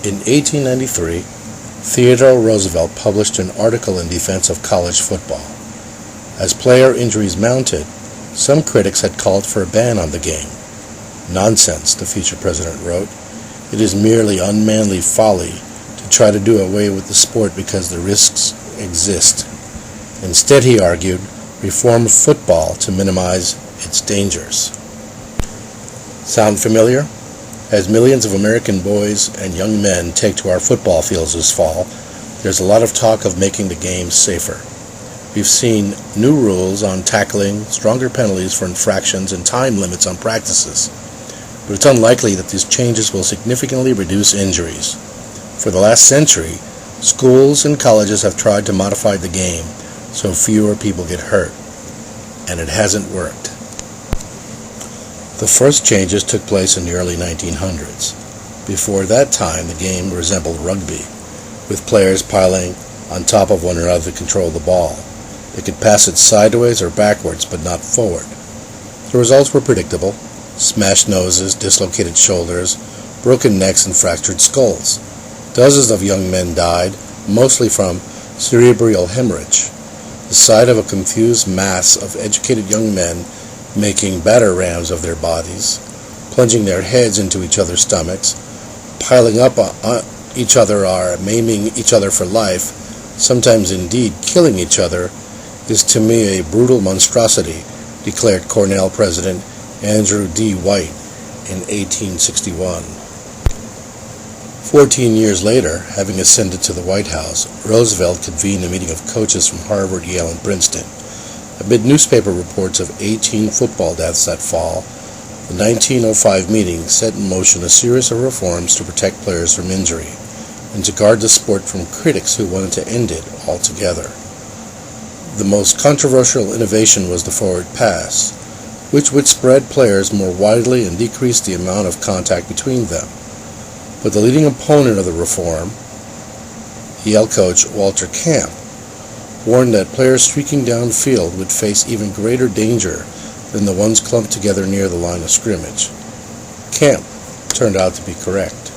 In 1893, Theodore Roosevelt published an article in defense of college football. As player injuries mounted, some critics had called for a ban on the game. "Nonsense," the future president wrote. "It is merely unmanly folly to try to do away with the sport because the risks exist. Instead," he argued, "reform football to minimize its dangers." Sound familiar? As millions of American boys and young men take to our football fields this fall, there's a lot of talk of making the game safer. We've seen new rules on tackling, stronger penalties for infractions, and time limits on practices. But it's unlikely that these changes will significantly reduce injuries. For the last century, schools and colleges have tried to modify the game so fewer people get hurt, and it hasn't worked. The first changes took place in the early 1900s. Before that time, the game resembled rugby, with players piling on top of one another to control the ball. They could pass it sideways or backwards, but not forward. The results were predictable: smashed noses, dislocated shoulders, broken necks, and fractured skulls. Dozens of young men died, mostly from cerebral hemorrhage. The sight of a confused mass of educated young men making batter-rams of their bodies, plunging their heads into each other's stomachs, piling up on each other or maiming each other for life, sometimes indeed killing each other, is to me a brutal monstrosity, declared Cornell President Andrew D. White in 1861. 14 years later, having ascended to the White House, Roosevelt convened a meeting of coaches from Harvard, Yale, and Princeton. Amid newspaper reports of 18 football deaths that fall, the 1905 meeting set in motion a series of reforms to protect players from injury and to guard the sport from critics who wanted to end it altogether. The most controversial innovation was the forward pass, which would spread players more widely and decrease the amount of contact between them. But the leading opponent of the reform, Yale coach Walter Camp, warned that players streaking downfield would face even greater danger than the ones clumped together near the line of scrimmage. Camp turned out to be correct.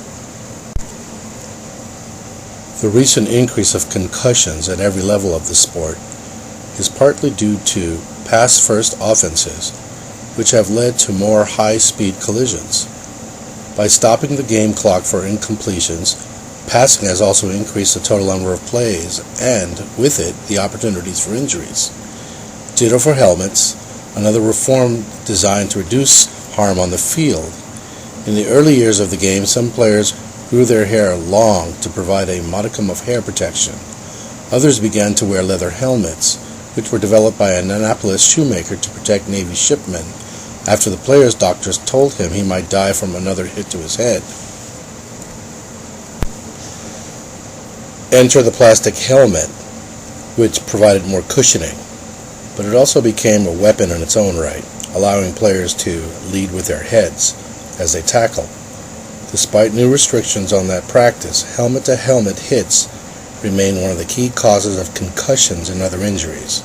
The recent increase of concussions at every level of the sport is partly due to pass-first offenses, which have led to more high-speed collisions. By stopping the game clock for incompletions, passing has also increased the total number of plays and, with it, the opportunities for injuries. Ditto for helmets, another reform designed to reduce harm on the field. In the early years of the game, some players grew their hair long to provide a modicum of hair protection. Others began to wear leather helmets, which were developed by an Annapolis shoemaker to protect Navy shipmen after the player's doctors told him he might die from another hit to his head. Enter the plastic helmet, which provided more cushioning, but it also became a weapon in its own right, allowing players to lead with their heads as they tackle. Despite new restrictions on that practice, helmet-to-helmet hits remain one of the key causes of concussions and other injuries.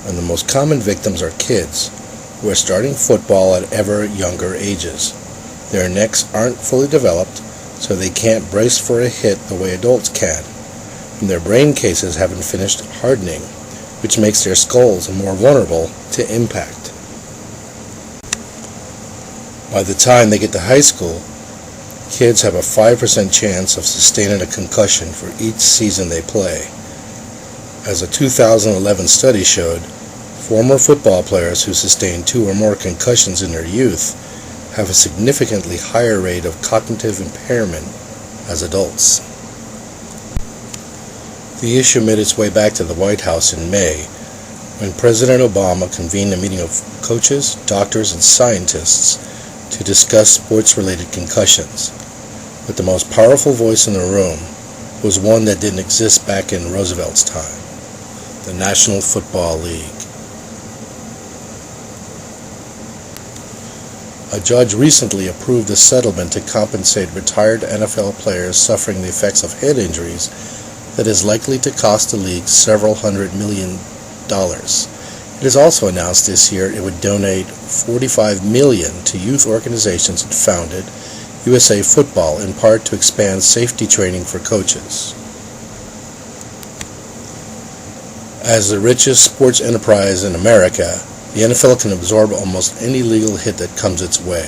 And the most common victims are kids, who are starting football at ever younger ages. Their necks aren't fully developed, so they can't brace for a hit the way adults can, and their brain cases haven't finished hardening, which makes their skulls more vulnerable to impact. By the time they get to high school, kids have a 5% chance of sustaining a concussion for each season they play. As a 2011 study showed, former football players who sustained 2 or more concussions in their youth have a significantly higher rate of cognitive impairment as adults. The issue made its way back to the White House in May, when President Obama convened a meeting of coaches, doctors, and scientists to discuss sports-related concussions. But the most powerful voice in the room was one that didn't exist back in Roosevelt's time: the National Football League. A judge recently approved a settlement to compensate retired NFL players suffering the effects of head injuries that is likely to cost the league several $100 million. It has also announced this year it would donate $45 million to youth organizations it founded USA Football in part to expand safety training for coaches. As the richest sports enterprise in America, the NFL can absorb almost any legal hit that comes its way,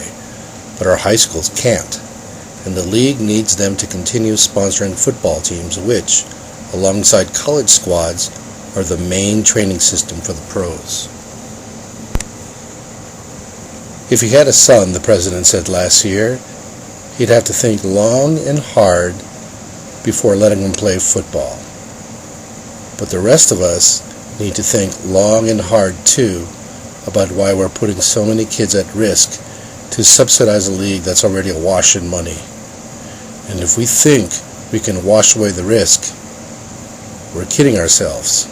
but our high schools can't, and the league needs them to continue sponsoring football teams which, alongside college squads, are the main training system for the pros. If he had a son, the president said last year, he'd have to think long and hard before letting him play football. But the rest of us need to think long and hard too about why we're putting so many kids at risk to subsidize a league that's already awash in money. And if we think we can wash away the risk, we're kidding ourselves.